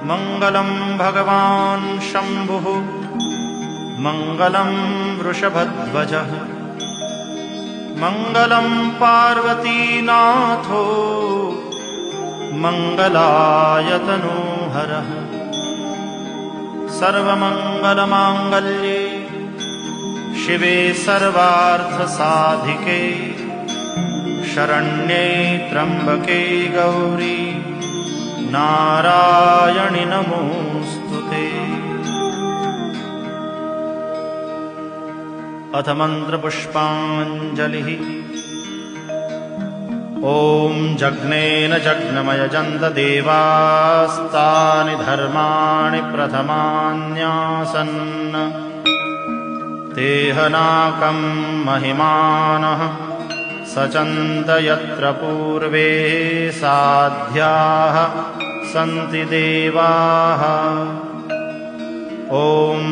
मङ्गलं भगवान् शम्भुः मङ्गलं वृषभध्वजः मङ्गलं पार्वतीनाथो मङ्गलायतनोहरः सर्वमङ्गलमाङ्गल्ये शिवे सर्वार्थसाधिके शरण्ये त्र्यम्बके गौरी नारायणि नमोऽस्तुते। अथ मन्त्रपुष्पाञ्जलिः। ॐ जग्नेन जग्नमयजन्त देवास्तानि धर्माणि प्रथमान्यासन् तेहनाकं महिमानः सचन्त यत्र पूर्वे साध्याः सन्ति देवाः। ॐ